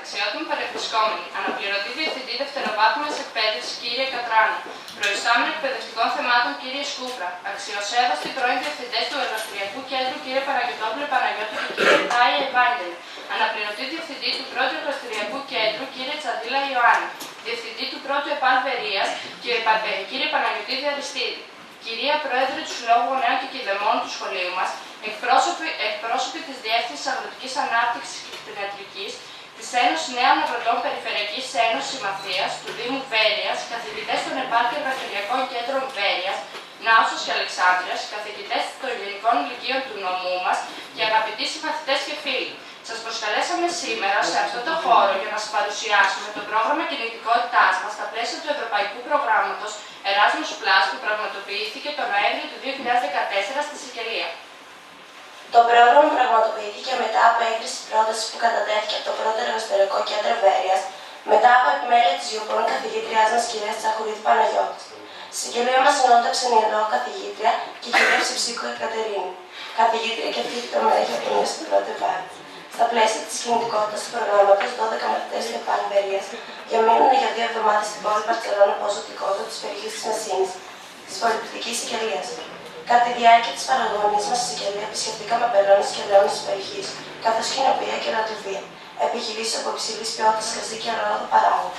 Αξιότιμοι παρευρισκόμενοι, αναπληρωτή Διευθυντή Δευτεροβάθμιας Εκπαίδευσης κύριε Κατράνου, προϊστάμενοι εκπαιδευτικών θεμάτων κύριε Σκούπρα, αξιοσέβαστοι πρώην Διευθυντές του Εργαστηριακού Κέντρου κύριε Παναγιωτόπουλε Παναγιώτη και κύριε Τάια Ευάγγελη, αναπληρωτή Διευθυντή του Πρώτου Εργαστηριακού Κέντρου κύριε Τσαντήλα Ιωάννη, Διευθυντή του Πρώτου ΕΠΑΛ Βερίας κύριε Παναγιωτήδη Αριστίδη, κυρία Πρόεδρε του Συλλόγου Γονέων και Κηδεμόνων του σχολείου μας, εκπρόσωποι της Διεύθυνσης Αγροτικής Ανάπτυξης και Κτηνιατρικής, της Ένωσης Νέων Αγροτών Περιφερειακής Ένωσης Συμμαθίας, του Δήμου Βέρειας, καθηγητές των ΕΠΑΛ και Εργαστηριακών Κέντρων Βέρειας, Νάουσος και Αλεξάνδρειας, καθηγητές των Γενικών Λυκείων του νομού μας και αγαπητοί συμμαθητές και φίλοι. Σας προσκαλέσαμε σήμερα σε αυτό το χώρο για να σας παρουσιάσουμε το πρόγραμμα κινητικότητάς μας στα πλαίσια του Ευρωπαϊκού Προγράμματος Erasmus Plus που πραγματοποιήθηκε τον Νοέμβριο του 2014 στη Σικελία. Το πρόγραμμα πραγματοποιήθηκε μετά από έγκριση πρόταση που κατατέθηκε από το Πρώτο Εργαστηριακό Κέντρο Βέρειας, μετά από επιμέλεια της Ιωπών καθηγήτριάς μας κυρίας Τσαχουρίδη Παναγιώτη. Στη Σικελία μας συνόδευσαν η εδώ καθηγήτρια και η κυρία Ψηψίκου Εκατερίνη, καθηγήτρια και φοιτητή μέλη από την στην πρώτη βάρη. Στα πλαίσια της κινητικότητας του προγράμματος, 12 μαθητές του ΕΠΑΛ Βερίας διαμείνουν για 2 εβδομάδες στην πόλη Μπαρτσελώνα από ζωτικότητα της περιοχής της Μεσίνης, της πολυπληκτικής Σικελίας. Κατά τη διάρκεια της παραγωγής μας στη Σικελία, επισκεφτήκαμε πελώνες και λεώνες της περιοχής, καθώς κοινοποιία και ρατροφία, επιχειρήσεις από υψηλής ποιότητας κρασί και αλόγαδο παράγωγο.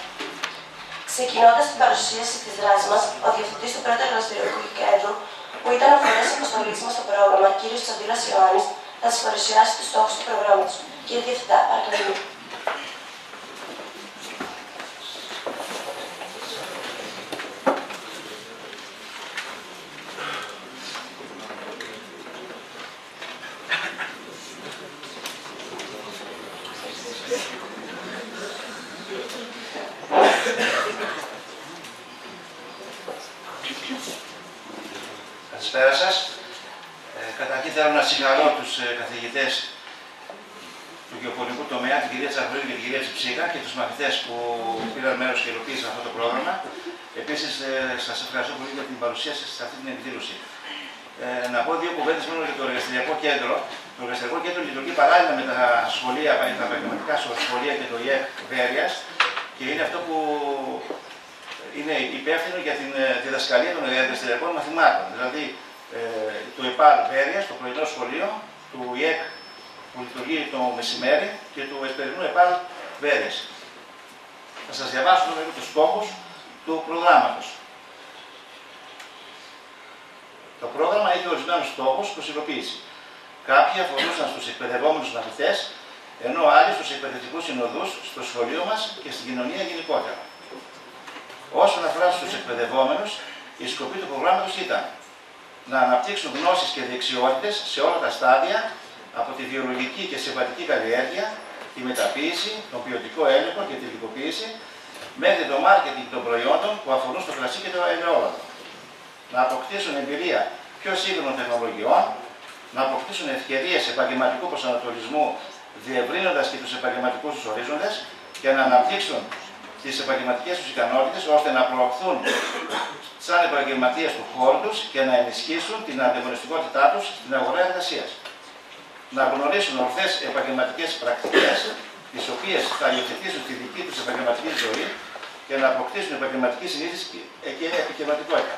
Ξεκινώντας την παρουσίαση της δράσης μας, ο Διευθυντής του Πρώτου Εργαστηριακού Κέντρου, που ήταν ο φορέας αποστολής μας στο πρόγραμμα, κ. Τσαντήλας Ιωάννης, θα σας παρουσιάσει τους στόχους του προγράμματος. Κύριε Διευθυντά, παρακαλώ. Καλησπέρα σας. Καταρχήν θέλω να συγχαρώ τους καθηγητές του γεωπονικού τομέα, την κυρία Τσαχουρίδη και την κυρία Ψηψίκα και τους μαθητές που πήραν μέρος και υλοποίησαν αυτό το πρόγραμμα. Επίσης, σας ευχαριστώ πολύ για την παρουσία σας σε αυτή την εκδήλωση. Να πω 2 κουβέντες μόνο για το εργαστηριακό κέντρο. Το εργαστηριακό κέντρο λειτουργεί παράλληλα με τα σχολεία, τα επαγγελματικά σχολεία και το ΙΕΚ Βέρειας και είναι αυτό που είναι υπεύθυνο για την διδασκαλία των εργαστηριακών μαθημάτων. Δηλαδή, του ΕΠΑΛ Βέρειας, το πρωινό σχολείο, του ΙΕΚ που λειτουργεί το μεσημέρι και του εσπερινού ΕΠΑΛ Βέρειας. Θα σας διαβάσω λίγο τους στόχους του προγράμματος. Το πρόγραμμα έχει ορισμένους στόχους προς υλοποίηση. Κάποιοι αφορούσαν στους εκπαιδευόμενους μαθητές, ενώ άλλοι στους εκπαιδευτικούς συνοδούς, στο σχολείο μας και στην κοινωνία γενικότερα. Όσον αφορά στους εκπαιδευόμενους, η σκοπή του προγράμματος ήταν να αναπτύξουν γνώσεις και δεξιότητες σε όλα τα στάδια, από τη βιολογική και συμβατική καλλιέργεια, τη μεταποίηση, τον ποιοτικό έλεγχο και τη γλυκοποίηση, μέχρι το μάρκετινγκ των προϊόντων που αφορούν στο κρασί και το ελαιόλαδο. Να αποκτήσουν εμπειρία πιο σύγχρονων τεχνολογιών, να αποκτήσουν ευκαιρίες επαγγελματικού προσανατολισμού, διευρύνοντας και τους επαγγελματικούς τους ορίζοντες και να αναπτύξουν τις επαγγελματικές τους ικανότητες ώστε να προωθούν σαν επαγγελματίες του χώρου τους και να ενισχύσουν την ανταγωνιστικότητά τους στην αγορά εργασίας. Να γνωρίσουν ορθές επαγγελματικές πρακτικές, τις οποίες θα υιοθετήσουν στη δική τους επαγγελματική ζωή και να αποκτήσουν επαγγελματική συνείδηση και επιχειρηματικότητα.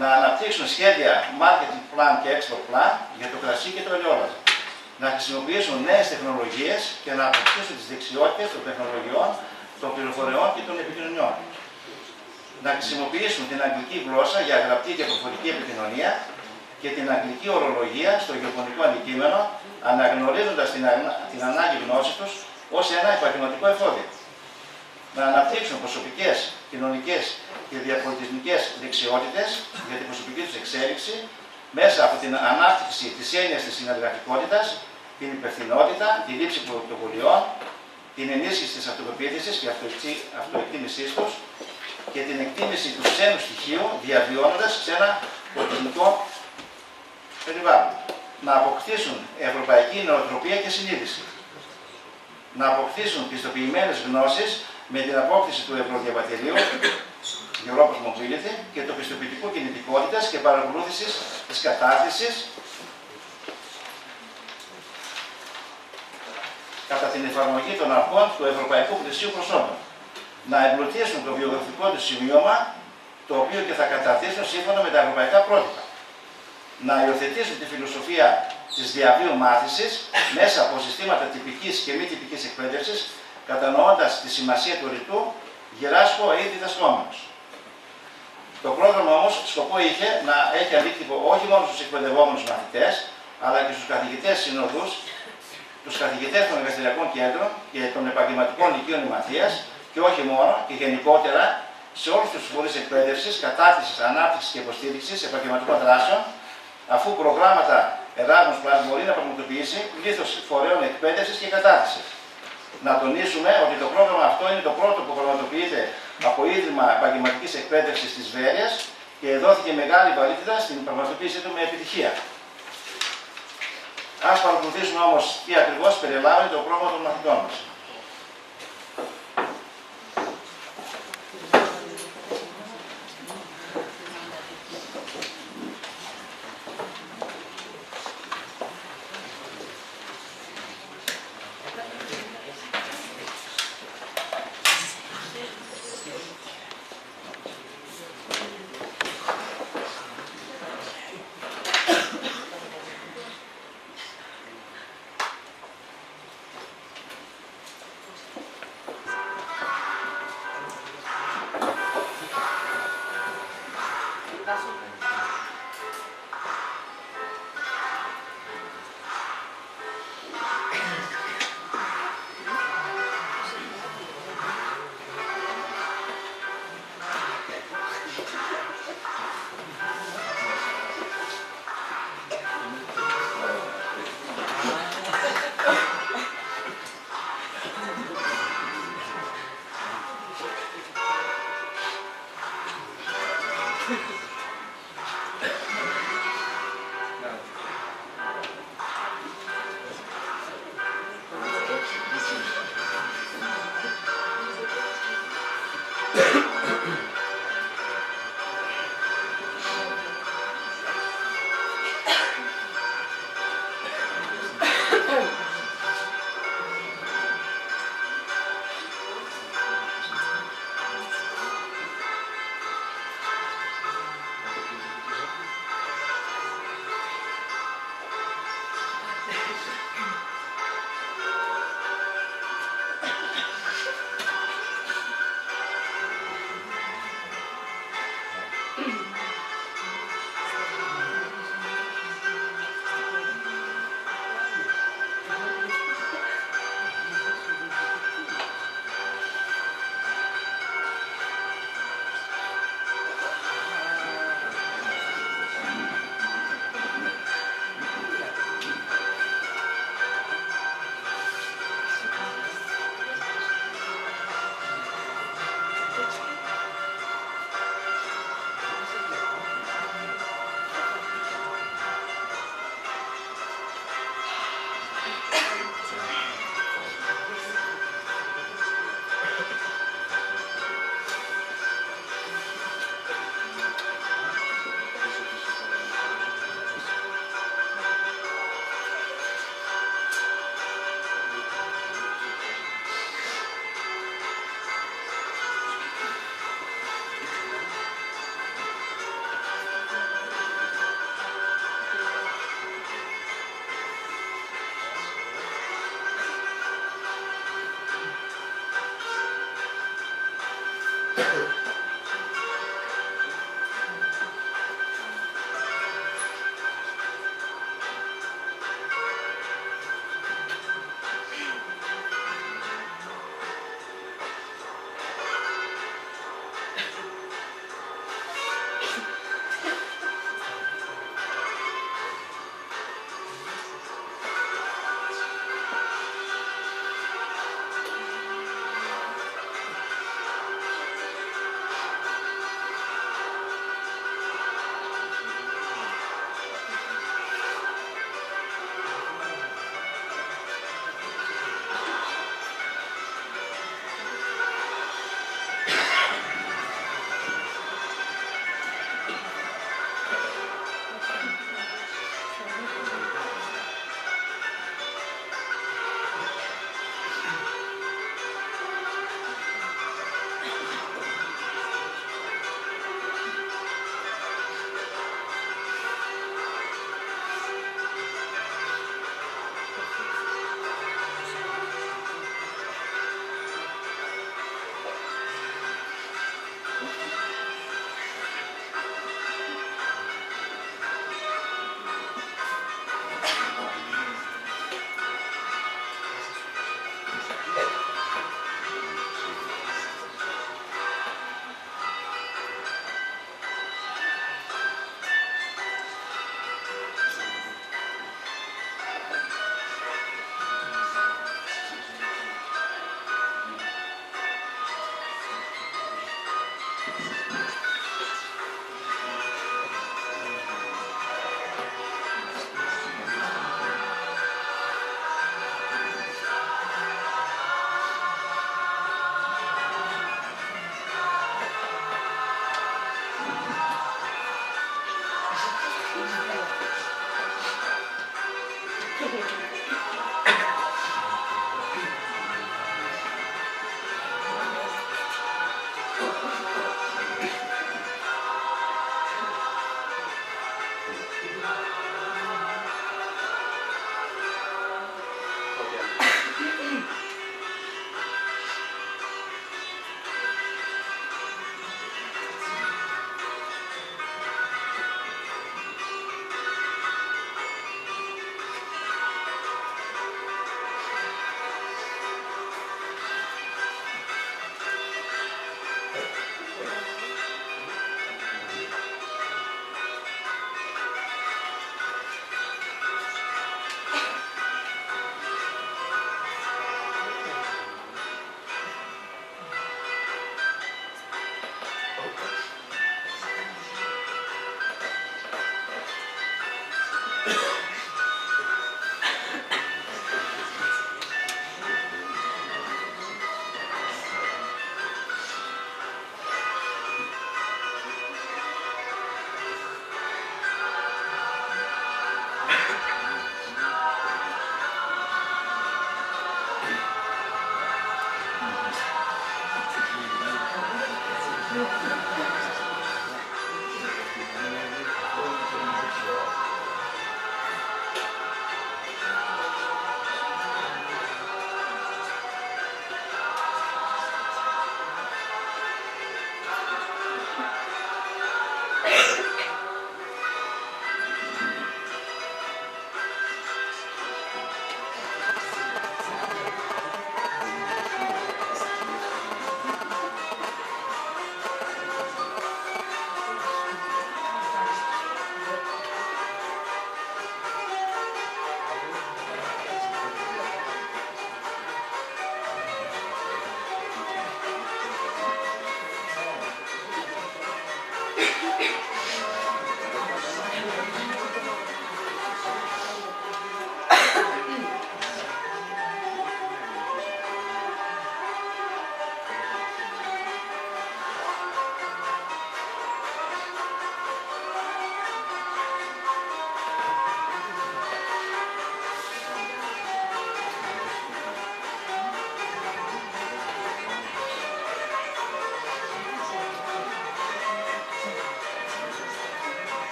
Να αναπτύξουν σχέδια marketing plan και export plan για το κρασί και το ελαιόλαδο. Να χρησιμοποιήσουν νέες τεχνολογίες και να αποκτήσουν τις δεξιότητες των τεχνολογιών, των πληροφοριών και των επικοινωνιών. Να χρησιμοποιήσουν την αγγλική γλώσσα για γραπτή και προφορική επικοινωνία και την αγγλική ορολογία στο γεωπονικό αντικείμενο, αναγνωρίζοντας την ανάγκη γνώσης τους ως ένα επαγγελματικό εφόδιο. Να αναπτύξουν προσωπικές, κοινωνικές και διαπολιτισμικές δεξιότητες για την προσωπική τους εξέλιξη μέσα από την ανάπτυξη της έννοιας της συνεργατικότητας, την υπευθυνότητα, τη λήψη πρωτοβουλειών, την ενίσχυση της αυτοπεποίθησης και αυτοεκτίμησής τους και την εκτίμηση του ξένου στοιχείου διαβιώνοντας σε ένα πολιτισμικό περιβάλλον. Να αποκτήσουν ευρωπαϊκή νοοτροπία και συνείδηση. Να αποκτήσουν πιστοποιημένες γνώσεις με την απόκτηση του Ευρωδιαβατηρίου Europa's Mobility και το πιστοποιητικό κινητικότητας και παρακολούθησης της κατάρτισης κατά την εφαρμογή των αρχών του Ευρωπαϊκού Πλαισίου Προσόντων, να εμπλουτίσουν το βιογραφικό του σημείωμα, το οποίο και θα καταρτήσουν σύμφωνα με τα ευρωπαϊκά πρότυπα, να υιοθετήσουν τη φιλοσοφία της διαβίου μάθησης μέσα από συστήματα τυπικής και μη τυπικής εκπαίδευσης, κατανοώντας τη σημασία του ρητού γυράσκω ή διδασκόμενος. Το πρόγραμμα όμως σκοπό είχε να έχει αντίκτυπο όχι μόνο στους εκπαιδευόμενους μαθητές, αλλά και στους καθηγητές συνοδούς, τους καθηγητές των εργαστηριακών κέντρων και των επαγγελματικών λυκείων μαθίας και όχι μόνο και γενικότερα σε όλους τους φορείς εκπαίδευσης, κατάρτισης, ανάπτυξης και υποστήριξης επαγγελματικών δράσεων, αφού προγράμματα Erasmus+ μπορεί να πραγματοποιήσει πλήθος φορέων εκπαίδευσης και κατάρτισης. Να τονίσουμε ότι το πρόγραμμα αυτό είναι το πρώτο που πραγματοποιείται από Ίδρυμα Επαγγελματικής Εκπαίδευσης της Βέρειας και δόθηκε μεγάλη βαρύτητα στην πραγματοποίησή του με επιτυχία. Ας παρακολουθήσουμε όμως τι ακριβώς περιλάβει το πρόγραμμα των μαθητών μας.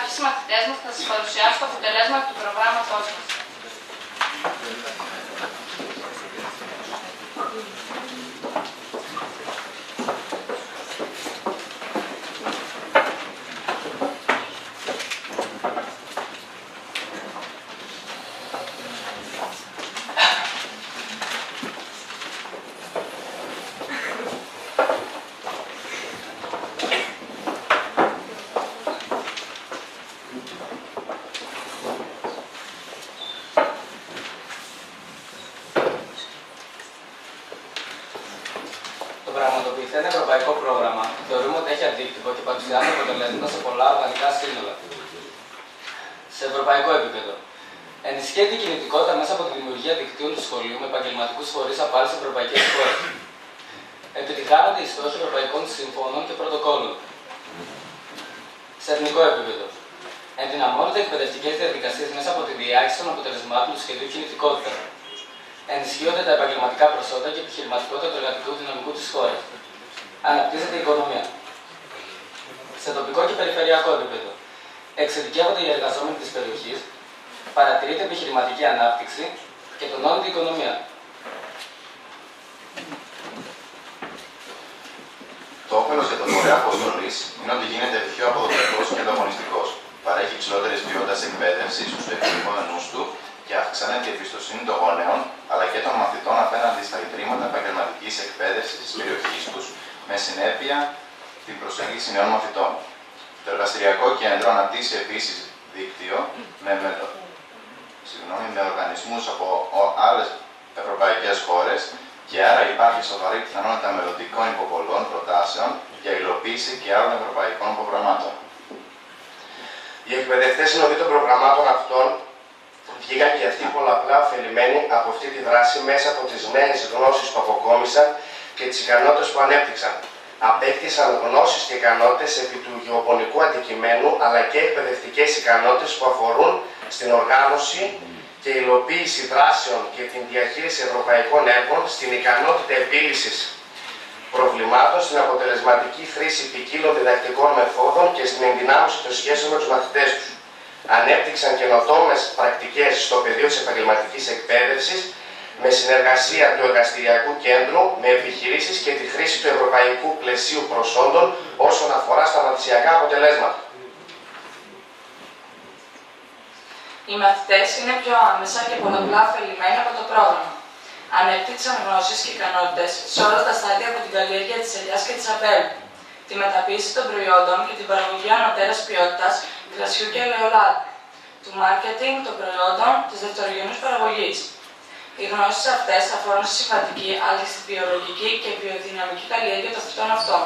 οι συμμαθητές μας θα σας παρουσιάσουν τα αποτελέσματα του προγράμματός μας. Το πραγματοποιηθέν ευρωπαϊκό πρόγραμμα θεωρούμε ότι έχει αντίκτυπο και παρουσιάζει αποτελέσματα σε πολλά οργανικά σύνολα. Σε ευρωπαϊκό επίπεδο, ενισχύεται η κινητικότητα μέσα από τη δημιουργία δικτύων του σχολείου με επαγγελματικούς φορείς από άλλες ευρωπαϊκές χώρες. Επιτυχάνονται οι στόχοι ευρωπαϊκών συμφώνων και πρωτοκόλλων. Σε εθνικό επίπεδο, ενδυναμώνονται εκπαιδευτικές διαδικασίες μέσα από τη διάχυση των αποτελεσμάτων του σχεδίου κινητικότητα. Ενισχύονται τα επαγγελματικά προσόντα και επιχειρηματικότητα του εργατικού δυναμικού της χώρας. Αναπτύσσεται η οικονομία. Σε τοπικό και περιφερειακό επίπεδο, εξειδικεύονται οι εργαζόμενοι της περιοχής, παρατηρείται επιχειρηματική ανάπτυξη και τονώνεται η οικονομία. Το όφελος για τον φορέα αποστολής είναι ότι γίνεται πιο αποδοτικός και ανταγωνιστικός. Παρέχει υψηλότερης ποιότητας εκπαίδευση στους επιστήμονες του και αυξάνεται η εμπιστοσύνη των γονέων αλλά και των μαθητών απέναντι στα ιδρύματα επαγγελματικής εκπαίδευσης της περιοχής τους, με συνέπεια την προσέλκυση νέων μαθητών. Το εργαστηριακό κέντρο αναπτύσσει επίσης δίκτυο με οργανισμούς από άλλες ευρωπαϊκές χώρες και άρα υπάρχει σοβαρή πιθανότητα μελλοντικών υποβολών προτάσεων για υλοποίηση και άλλων ευρωπαϊκών προγραμμάτων. Οι εκπαιδευτές συνοδοί των προγραμμάτων αυτών βγήκαν και αυτοί πολλαπλά ωφελημένοι από αυτή τη δράση μέσα από τις νέες γνώσεις που αποκόμισαν και τις ικανότητες που ανέπτυξαν. Απέκτησαν γνώσεις και ικανότητες επί του γεωπονικού αντικειμένου, αλλά και εκπαιδευτικές ικανότητες που αφορούν στην οργάνωση και υλοποίηση δράσεων και την διαχείριση ευρωπαϊκών έργων, στην ικανότητα επίλυσης προβλημάτων, στην αποτελεσματική χρήση ποικίλων διδακτικών μεθόδων και στην ενδυνάμωση των σχέσεων με τους μαθητές τους. Ανέπτυξαν καινοτόμες πρακτικές στο πεδίο της επαγγελματικής εκπαίδευσης, με συνεργασία του εργαστηριακού κέντρου, με επιχειρήσεις και τη χρήση του ευρωπαϊκού πλαισίου προσόντων όσον αφορά στα μαθησιακά αποτελέσματα. Οι μαθητές είναι πιο άμεσα και πολλαπλά ωφελημένοι από το πρόγραμμα. Ανέπτυξαν γνώσεις και ικανότητες σε όλα τα στάδια από την καλλιέργεια της ελιάς και της αμπέλου, τη μεταποίηση των προϊόντων και την παραγωγή ανωτέρας ποιότητας κρασιού και ελαιολάδου, του μάρκετινγκ των προϊόντων της δευτερογενούς παραγωγής. Οι γνώσεις αυτές αφορούν στη συμβατική, αλλά στη βιολογική και βιοδυναμική καλλιέργεια των φυτών αυτών,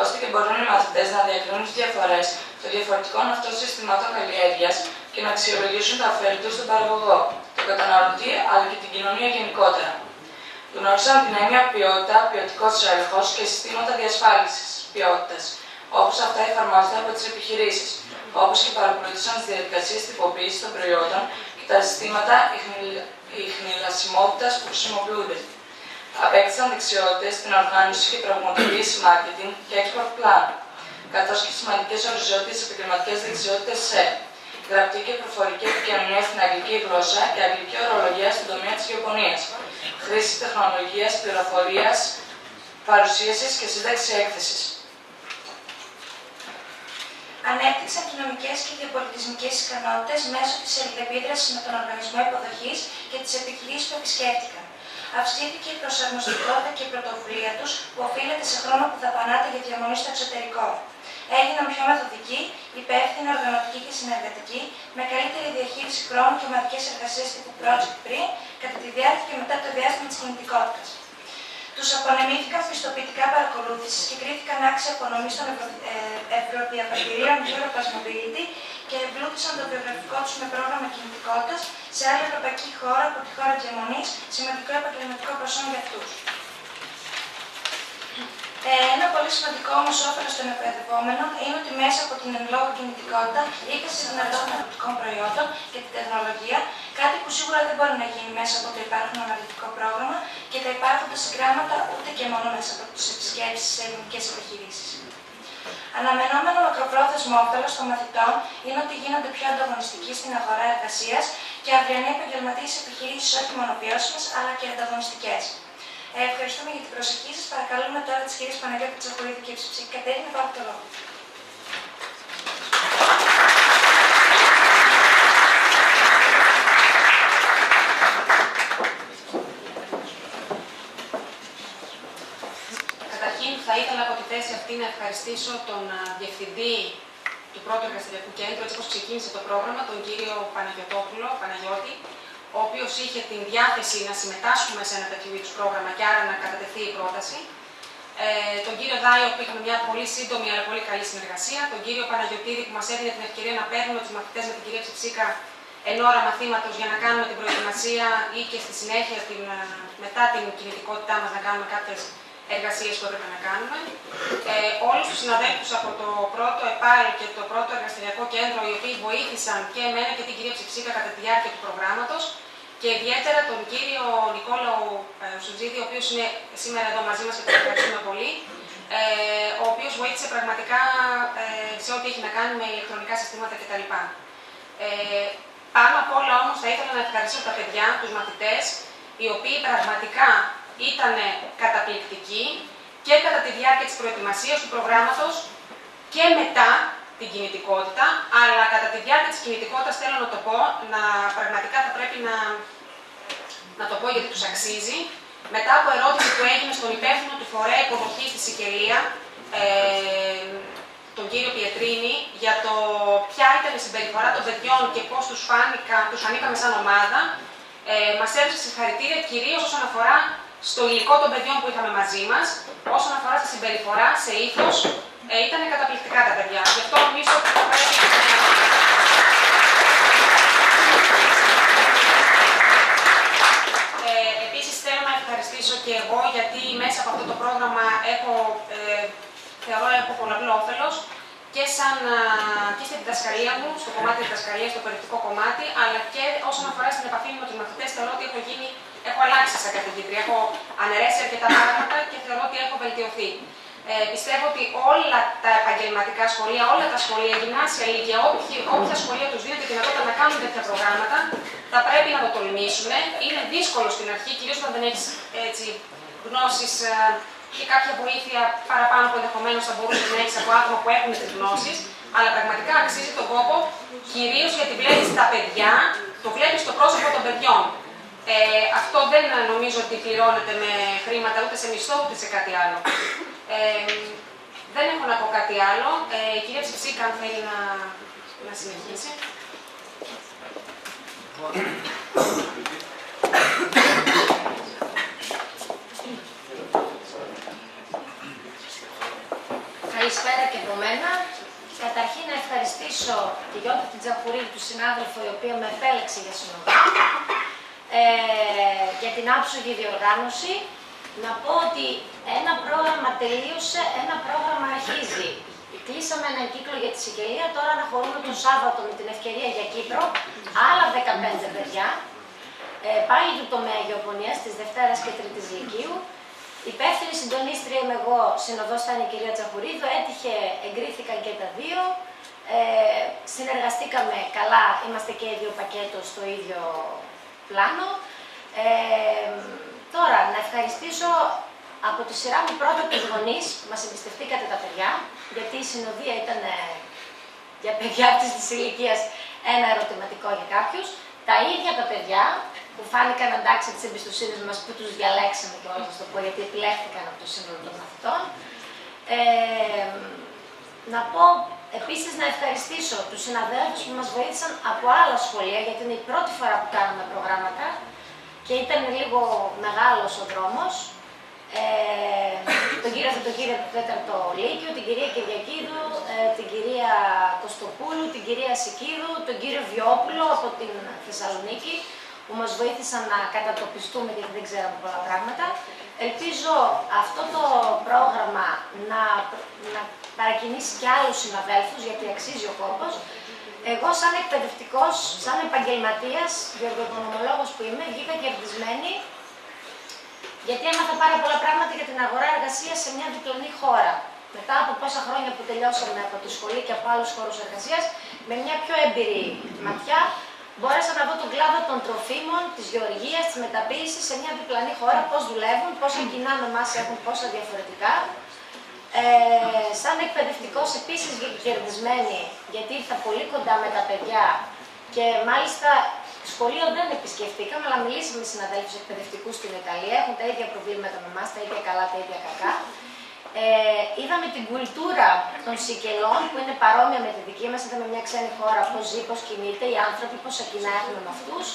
ώστε και μπορούν οι μαθητές να διακρίνουν τις διαφορές των διαφορετικών αυτών συστημάτων καλλιέργειας και να αξιολογήσουν τα ωφέλη τους στον παραγωγό, τον καταναλωτή αλλά και την κοινωνία γενικότερα. Γνώρισαν την έννοια ποιότητα, ποιοτικός έλεγχος και συστήματα διασφάλισης ποιότητας, όπως αυτά εφαρμόζονται από τις επιχειρήσεις, όπως και παρακολούθησαν τις διαδικασίες τυποποίησης των προϊόντων και τα συστήματα ιχνηλασιμότητας που χρησιμοποιούνται. Απέκτησαν δεξιότητες στην οργάνωση και πραγματοποίηση marketing και export plan, καθώς και σημαντικές οριζόντιες επαγγελματικές δεξιότητες σε γραπτή και προφορική επικοινωνία στην αγγλική γλώσσα και αγγλική ορολογία στον τομέα της γεωπονίας, χρήση τεχνολογίας, πληροφορίας, παρουσίασης και σύνταξη έκθεσης. Ανέπτυξαν κοινωνικές και διαπολιτισμικές ικανότητες μέσω της αλληλεπίδρασης με τον οργανισμό υποδοχής και τις επιχειρήσεις που επισκέφτηκαν. Αυξήθηκε η προσαρμοστικότητα και η πρωτοβουλία τους που οφείλεται σε χρόνο που δαπανάται για διαμονή στο εξωτερικό. Έγιναν πιο μεθοδικοί, υπεύθυνοι, οργανωτικοί και συνεργατικοί, με καλύτερη διαχείριση χρόνου και ομαδικές εργασίες τύπου project πριν, κατά τη διάρκεια και μετά το διάστημα της κινητικότητας. Τους απονεμήθηκαν πιστοποιητικά παρακολούθησης και κρίθηκαν άξια απονομής των ευρωδιαβατηρίων Europass Mobility και εμπλούτησαν το βιογραφικό τους με πρόγραμμα κινητικότητας σε άλλη ευρωπαϊκή χώρα από τη χώρα διαμονής, σημαντικό επαγγελματικό προσόν για αυτούς. Ένα πολύ σημαντικό όμως όφελος των εκπαιδευόμενων είναι ότι μέσα από την εν λόγω κινητικότητα είχαν τη δυνατότητα αναπτυκτικών προϊόντων και την τεχνολογία, κάτι που σίγουρα δεν μπορεί να γίνει μέσα από το υπάρχον αναλυτικό πρόγραμμα και τα υπάρχοντα συγγράμματα ούτε και μόνο μέσα από τις επισκέψεις σε ελληνικές επιχειρήσεις. Αναμενόμενο μακροπρόθεσμο όφελος των μαθητών είναι ότι γίνονται πιο ανταγωνιστικοί στην αγορά εργασίας και αυριανοί επαγγελματίες επιχειρήσεις όχι μόνο βιώσιμες αλλά και ανταγωνιστικές. Ευχαριστούμε για την προσοχή σας. Παρακαλούμε τώρα τις κυρίες Παναγιώτη Τσαχουρίδη και Ψηψίκη Κατέρη να πάρουν το λόγο. Καταρχήν, θα ήθελα από τη θέση αυτή να ευχαριστήσω τον Διευθυντή του Πρώτου Εργαστηριακού Κέντρου, έτσι όπως ξεκίνησε το πρόγραμμα, τον κύριο Παναγιώτη, ο οποίος είχε την διάθεση να συμμετάσχουμε σε ένα τέτοιου είδους πρόγραμμα και άρα να κατατεθεί η πρόταση. Τον κύριο Δάιο, που είχαμε μια πολύ σύντομη αλλά πολύ καλή συνεργασία. Τον κύριο Παναγιωτίδη, που μας έδινε την ευκαιρία να παίρνουμε τους μαθητές με την κυρία Ψηψίκα εν ώρα μαθήματος για να κάνουμε την προετοιμασία ή και στη συνέχεια μετά την κινητικότητά μας να κάνουμε κάποιες εργασίες που έπρεπε να κάνουμε. Όλους τους συναδέλφους από το πρώτο ΕΠΑΛ και το πρώτο εργαστηριακό κέντρο, οι οποίοι βοήθησαν και εμένα και την κυρία Ψηψίκα κατά τη διάρκεια του προγράμματος, και ιδιαίτερα τον κύριο Νικόλαο Σουτζίδη, ο οποίος είναι σήμερα εδώ μαζί μας και τον ευχαριστούμε πολύ, ο οποίος βοήθησε πραγματικά σε ό,τι έχει να κάνει με ηλεκτρονικά συστήματα κτλ. Πάνω απ' όλα όμως θα ήθελα να ευχαριστήσω τα παιδιά, τους μαθητές, οι οποίοι πραγματικά ήταν καταπληκτικοί και κατά τη διάρκεια της προετοιμασίας του προγράμματος και μετά την κινητικότητα, αλλά κατά τη διάρκεια της κινητικότητας θέλω να το πω, πραγματικά θα πρέπει να το πω γιατί τους αξίζει. Μετά από ερώτηση που έγινε στον υπεύθυνο του φορέα υποδοχής στη Σικελία, τον κύριο Πιετρίνη, για το ποια ήταν η συμπεριφορά των παιδιών και πώς τους φανήκαμε σαν ομάδα, μας έδωσε συγχαρητήρια κυρίως όσον αφορά στο υλικό των παιδιών που είχαμε μαζί μας, όσον αφορά στη συμπεριφορά, σε ήθος, ήταν καταπληκτικά τα παιδιά. Γι' αυτό νομίζω ότι θα πρέπει επίσης θέλω να ευχαριστήσω και εγώ, γιατί μέσα από αυτό το πρόγραμμα θεωρώ έχω πολλαπλό όφελος και στη διδασκαλία μου, στο κομμάτι της διδασκαλίας, στο περιεκτικό κομμάτι, αλλά και όσον αφορά στην επαφή μου με τους μαθητές, θεωρώ ότι έχω αλλάξει σαν καθηγήτρια, έχω αναιρέσει αρκετά πράγματα και θεωρώ ότι έχω βελτιωθεί. Πιστεύω ότι όλα τα επαγγελματικά σχολεία, όλα τα σχολεία, γυμνάσια, λύκεια, όποια σχολεία τους δίνεται τη δυνατότητα να κάνουν τέτοια προγράμματα, θα πρέπει να το τολμήσουν. Είναι δύσκολο στην αρχή, κυρίως όταν δεν έχεις γνώσεις και κάποια βοήθεια παραπάνω που ενδεχομένως θα μπορούσε να έχεις από άτομα που έχουν τις γνώσεις, αλλά πραγματικά αξίζει τον κόπο, κυρίως γιατί βλέπεις τα παιδιά, το βλέπεις στο πρόσωπο των παιδιών. Αυτό δεν νομίζω ότι πληρώνεται με χρήματα, ούτε σε μισθό, ούτε σε κάτι άλλο. Δεν έχω να πω κάτι άλλο. Η κυρία Ψηψίκα, αν θέλει να συνεχίσει. Καλησπέρα και από μένα. Καταρχήν να ευχαριστήσω τη Γιώτα την Τσαχουρίδη, του συνάδελφου, η οποία με επέλεξε για συνοδό, για την άψογη διοργάνωση. Να πω ότι ένα πρόγραμμα τελείωσε, ένα πρόγραμμα αρχίζει. Κλείσαμε έναν κύκλο για τη Σικελία, τώρα αναχωρούμε το Σάββατο με την ευκαιρία για Κύπρο, άλλα 15 παιδιά, πάλι του τομέα γεωπονίας, της Δευτέρας και Τρίτης Λυκείου. Υπεύθυνη συντονίστρια είμαι εγώ, συνοδός ήταν η κυρία Τσαχουρίδου, έτυχε, εγκρίθηκαν και τα δύο. Συνεργαστήκαμε καλά, είμαστε και οι δύο πακέτο στο ίδιο πλάνο. Τώρα, να ευχαριστήσω από τη σειρά μου πρώτα τους γονείς, μας εμπιστευτήκατε τα παιδιά, γιατί η συνοδεία ήταν για παιδιά αυτής της ηλικίας ένα ερωτηματικό για κάποιους. Τα ίδια τα παιδιά που φάνηκαν εντάξει τις εμπιστοσύνες μας, που τους διαλέξαμε και όλα, θα το πω, γιατί επιλέχθηκαν από το σύνολο των μαθητών. Να πω επίσης να ευχαριστήσω τους συναδέλφους που μας βοήθησαν από άλλα σχολεία, γιατί είναι η πρώτη φορά που κάναμε προγράμματα και ήταν λίγο μεγάλος ο δρόμος. Τον κύριο του 4ο Λύκειο, την κυρία Κυριακίδου, την κυρία Κωστοπούλου, την κυρία Σικίδου, τον κύριο Βιόπουλο από την Θεσσαλονίκη, που μας βοήθησαν να κατατοπιστούμε γιατί δεν ξέραμε πολλά πράγματα. Ελπίζω αυτό το πρόγραμμα να παρακινήσει και άλλους συναδέλφους, γιατί αξίζει ο κόπος. Εγώ σαν εκπαιδευτικός, σαν επαγγελματίας, γεωργοοικονομολόγος που είμαι, βγήκα κερδισμένη, γιατί έμαθα πάρα πολλά πράγματα για την αγορά εργασίας σε μια διπλανή χώρα. μετά από πόσα χρόνια που τελειώσαμε από τη σχολή και από άλλους χώρους εργασίας, με μια πιο έμπειρη ματιά, μπόρεσα να δω τον κλάδο των τροφίμων, της γεωργίας, της μεταποίησης σε μια διπλανή χώρα, πώς δουλεύουν, πόσα κοινά με εμάς έχουν, πόσα διαφορετικά. Σαν εκπαιδευτικός επίσης κερδισμένη, γιατί ήρθα πολύ κοντά με τα παιδιά και μάλιστα σχολείο δεν επισκεφτήκαμε, αλλά μιλήσαμε με συναδέλφους εκπαιδευτικούς στην Ιταλία, έχουν τα ίδια προβλήματα με εμάς, τα ίδια καλά, τα ίδια κακά. Είδαμε την κουλτούρα των Σικελών που είναι παρόμοια με τη δική μας, είδαμε μια ξένη χώρα πώς ζει, πώς κινείται, οι άνθρωποι πόσα κοινά έχουμε με αυτούς.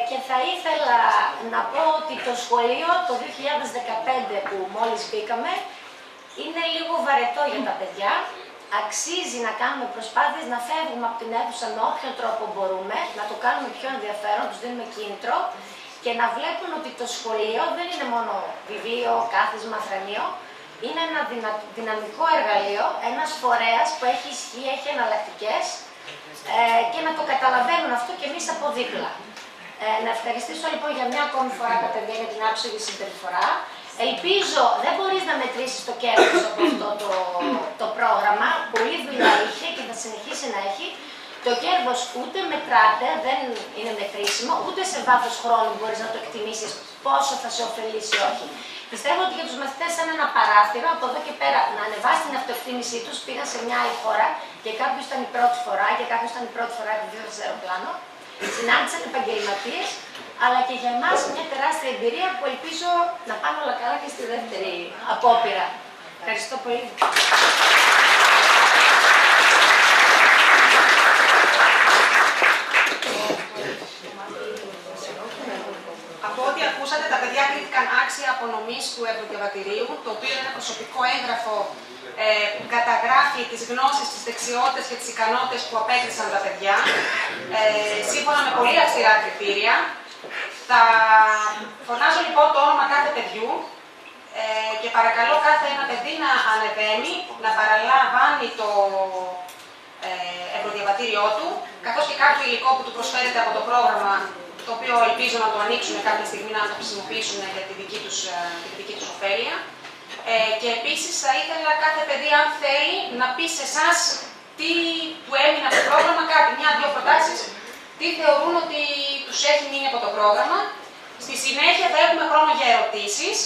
Και θα ήθελα να πω ότι το σχολείο το 2015 που μόλις μπήκαμε είναι λίγο βαρετό για τα παιδιά. Αξίζει να κάνουμε προσπάθειες να φεύγουμε από την αίθουσα με όποιον τρόπο μπορούμε, να το κάνουμε πιο ενδιαφέρον, τους δίνουμε κίνητρο και να βλέπουν ότι το σχολείο δεν είναι μόνο βιβλίο, κάθισμα, θρανείο, είναι ένα δυναμικό εργαλείο, ένας φορέας που έχει ισχύ, έχει εναλλακτικές και να το καταλαβαίνουν αυτό και εμείς από δίπλα. Να ευχαριστήσω λοιπόν για μια ακόμη φορά τα παιδιά για την άψογη συμπεριφορά. Ελπίζω, δεν μπορείς να μετρήσεις το κέρδος από αυτό το πρόγραμμα, πολλή δουλειά είχε και θα συνεχίσει να έχει. Το κέρδος ούτε μετράται, δεν είναι μετρήσιμο, ούτε σε βάθος χρόνου μπορείς να το εκτιμήσεις πόσο θα σε ωφελήσει ή όχι. Πιστεύω ότι για τους μαθητές είναι ένα παράθυρο, από εδώ και πέρα να ανεβάσει την αυτοεκτίμησή τους, πήγαν σε μια άλλη χώρα και κάποιος ήταν η πρώτη φορά και κάποιος ήταν η πρώτη φορά που βγήκε σε αεροπλάνο. Συνάντησαν επαγγελματίες, αλλά και για εμάς μια τεράστια εμπειρία που ελπίζω να πάνε όλα καλά και στη δεύτερη απόπειρα. Ευχαριστώ πολύ. Από ό,τι ακούσατε, τα παιδιά κρίθηκαν άξια απονομής του ευρωδιαβατηρίου, το οποίο είναι ένα προσωπικό έγγραφο που καταγράφει τις γνώσεις, τις δεξιότητες και τις ικανότητες που απέκτησαν τα παιδιά, σύμφωνα με πολύ αυστηρά κριτήρια. Θα φωνάζω λοιπόν το όνομα κάθε παιδιού και παρακαλώ κάθε ένα παιδί να ανεβαίνει, να παραλαμβάνει το ευρωδιαβατήριό του, καθώς και κάποιο υλικό που του προσφέρεται από το πρόγραμμα, το οποίο ελπίζω να το ανοίξουν κάποια στιγμή να το χρησιμοποιήσουν για τη δική τους ωφέλεια. Και επίσης θα ήθελα κάθε παιδί, αν θέλει, να πει σε εσάς τι του έμεινε από το πρόγραμμα, κάτι, μια-δυο προτάσεις, τι θεωρούν ότι τους έχει μείνει από το πρόγραμμα. Στη συνέχεια θα έχουμε χρόνο για ερωτήσεις,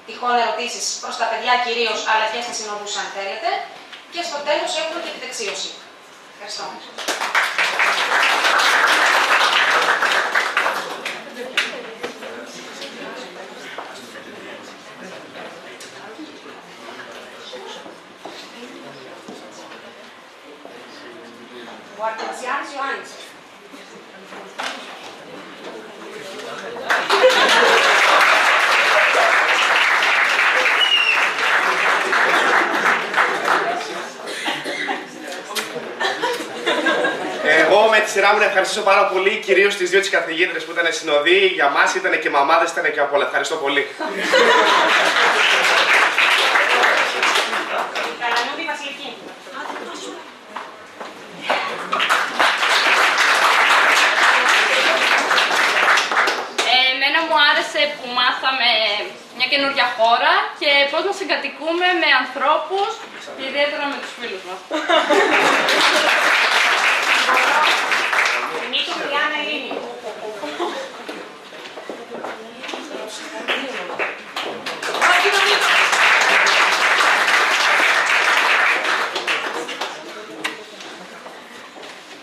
τυχόν ερωτήσεις προς τα παιδιά κυρίως, αλλά και στις συνόδους αν θέλετε. Και στο τέλος έχουμε και τη δεξίωση. Ευχαριστώ. Ο Αρτετσιάνης Ιωάννης. Εγώ με τη σειρά μου να ευχαριστήσω πάρα πολύ, κυρίως τις δύο τις καθηγήτρες που ήταν συνοδοί. Για μας ήταν και μαμάδες, ήταν και απ' όλα. Ευχαριστώ πολύ. Καλανούδη Βασιλική. Εμένα μου άρεσε που μάθαμε μια καινούργια χώρα και πώς να συγκατοικούμε με ανθρώπους, ιδιαίτερα με τους φίλους μας. Νίκο Τριάννα Ελλήνη.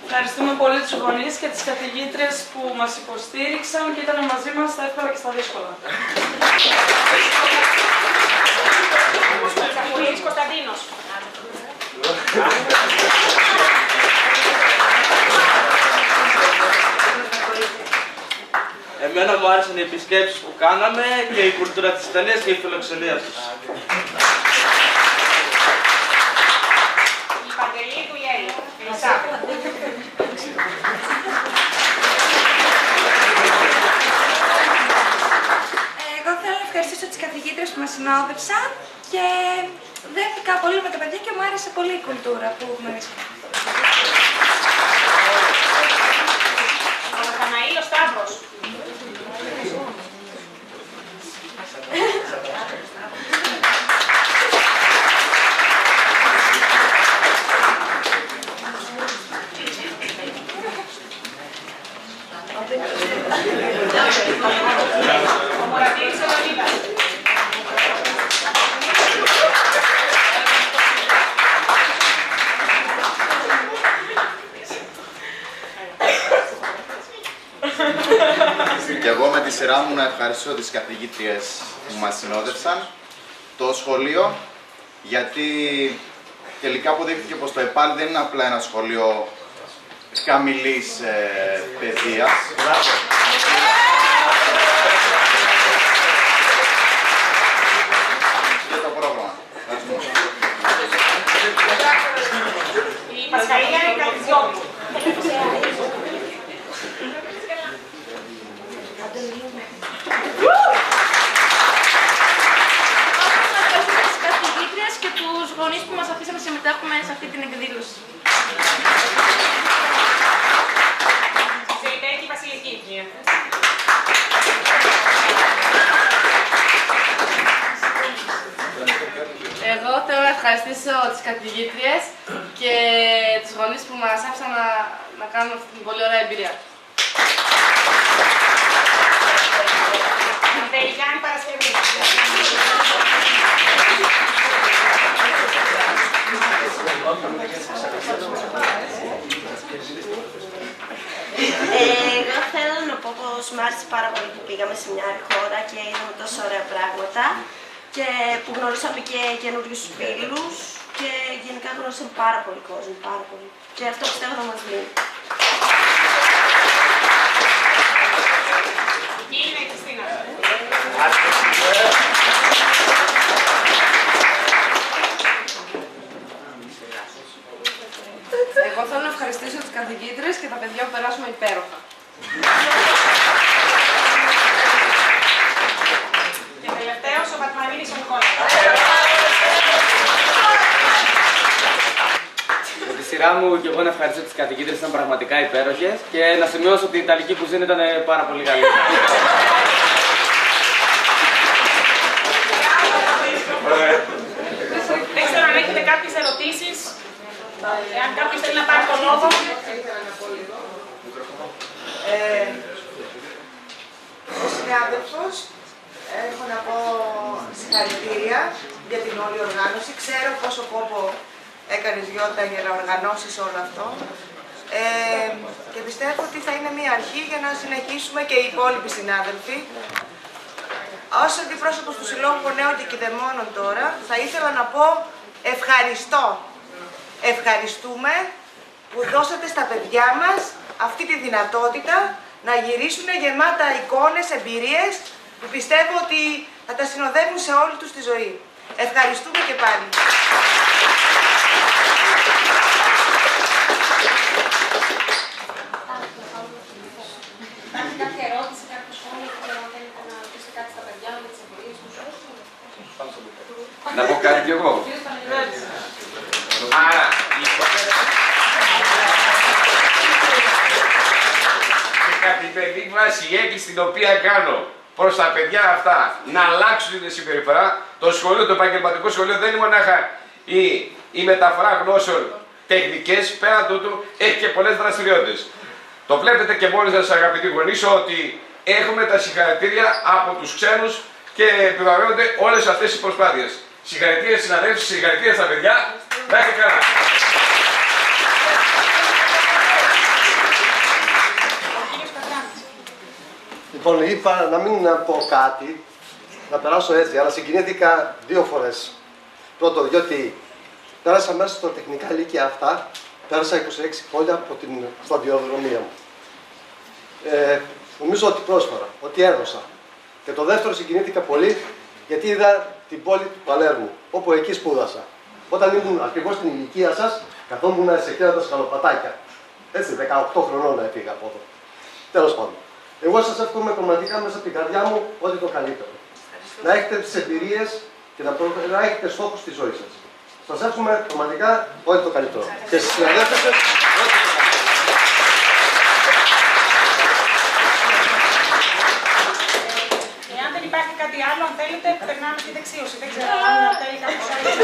Ευχαριστούμε πολύ τους γονείς και τις καθηγήτρες που μας υποστήριξαν και ήταν μαζί μας στα εύκολα και στα δύσκολα. Τσακουλής Κωνσταντίνος. Εμένα μου άρεσαν οι επισκέψεις που κάναμε και η κουλτούρα της Ιταλίας και η φιλοξενία τους. Η Παντελίδου Γέλη. Εγώ θέλω να ευχαριστήσω τις καθηγήτρες που μας συνόδευσαν και δέχτηκα πολύ με τα παιδιά και μου άρεσε πολύ η κουλτούρα που γνωρίσαμε. Ο Ναθαναήλος Σταύρος. Και εγώ με τη σειρά μου να ευχαριστήσω τις καθηγήτριες που μας συνόδευσαν, το σχολείο, γιατί τελικά αποδείχθηκε πως το ΕΠΑΛ δεν είναι απλά ένα σχολείο χαμηλής παιδείας. Και το πρόγραμμα. Η Πασχαλία είναι Καλυζιώτη. Τις καθηγήτριες και τους γονείς που μας αφήσαμε να συμμετέχουμε σε αυτή την εκδήλωση. Ζεϊτέκη Βασιλική. Εγώ θέλω να ευχαριστήσω τις καθηγήτριες και τους γονείς που μας άφησαν να κάνουμε αυτή την πολύ ωραία εμπειρία. Τελικάνη Παρασκευή. Εγώ θέλω να πω πως μ' άρεσε πάρα πολύ που πήγαμε σε μια άλλη χώρα και είδαμε τόσο ωραία πράγματα και που γνωρίσαμε και καινούριους φίλους και γενικά γνωρίσαμε πάρα πολύ κόσμο, πάρα πολύ. Και αυτό πιστεύω θα μας λύνει. Είναι η Χριστίνα. Εγώ θέλω να ευχαριστήσω τις καθηγήτριες και τα παιδιά που περάσουμε υπέροχα. Και τελευταίος ο Πατμαρίνης ο Νικόλας. Με τη σειρά μου και εγώ να ευχαριστήσω τις καθηγήτρες, ήταν πραγματικά υπέροχες και να σημειώσω ότι η Ιταλική κουζίνα ήταν πάρα πολύ καλή. Δεν ξέρω αν έχετε κάποιες ερωτήσεις. Εάν κάποιος θέλει να πάρει το λόγο. Ο συνάδελφος, έχω να πω συγχαρητήρια για την όλη οργάνωση. Ξέρω πόσο κόπο έκανες Γιώτα για να οργανώσεις όλο αυτό. Και πιστεύω ότι θα είναι μια αρχή για να συνεχίσουμε και οι υπόλοιποι συνάδελφοι. Ως αντιπρόσωπος του Συλλόγου Γονέων και Κηδεμόνων τώρα, θα ήθελα να πω ευχαριστώ. Ευχαριστούμε που δώσατε στα παιδιά μας αυτή τη δυνατότητα να γυρίσουν γεμάτα εικόνες, εμπειρίες που πιστεύω ότι θα τα συνοδεύουν σε όλη τους τη ζωή. Ευχαριστούμε και πάλι. Υπάρχει κάποια ερώτηση, κάποιο σχόλιο που θέλετε να ρωτήσετε κάτι στα παιδιά με τις εμπειρίες τους? Να πω κάτι κι εγώ. Άρα, και καθημερινή βάση η έκκληση την οποία κάνω προς τα παιδιά αυτά να αλλάξουν την συμπεριφορά, το σχολείο, το επαγγελματικό σχολείο δεν είναι μονάχα η μεταφορά γνώσεων τεχνικές, πέραν τούτου έχει και πολλές δραστηριότητες. Το βλέπετε και μόνοι σας αγαπητοί γονείς ότι έχουμε τα συγχαρητήρια από τους ξένους και επιβεβαιώνονται όλες αυτές οι προσπάθειες. Συγχαρητήρια στις συναδέλφους, συγχαρητήρια στα παιδιά. Να είστε καλά. Λοιπόν, είπα να μην πω κάτι, να περάσω έτσι, αλλά συγκινήθηκα 2 φορές. Πρώτο, διότι πέρασα μέσα στα τεχνικά λύκεια αυτά, πέρασα 26 χρόνια από την σταδιοδρομία μου. Νομίζω ότι πρόσφαρα, ότι έδωσα. Και το δεύτερο, συγκινήθηκα πολύ, γιατί είδα την πόλη του Παλέρμου, όπου εκεί σπούδασα. Όταν ήμουν ακριβώς στην ηλικία σας, καθόμουν σε εκείνα τα σκαλοπατάκια. Έτσι, 18 χρονών έφυγα από εδώ. Τέλος πάντων. Εγώ σας εύχομαι πραγματικά μέσα από την καρδιά μου ό,τι το καλύτερο. Να έχετε τις εμπειρίες και να έχετε στόχους στη ζωή σας. Σας εύχομαι πραγματικά ό,τι το καλύτερο. Και στις συναδέλφες σας, ό,τι το καλύτερο. Εάν δεν υπάρχει κάτι άλλο, αν θέλετε, περνάμε στη δεξίωση. Δεν ξέρω αν θέλει κάποιος άλλος.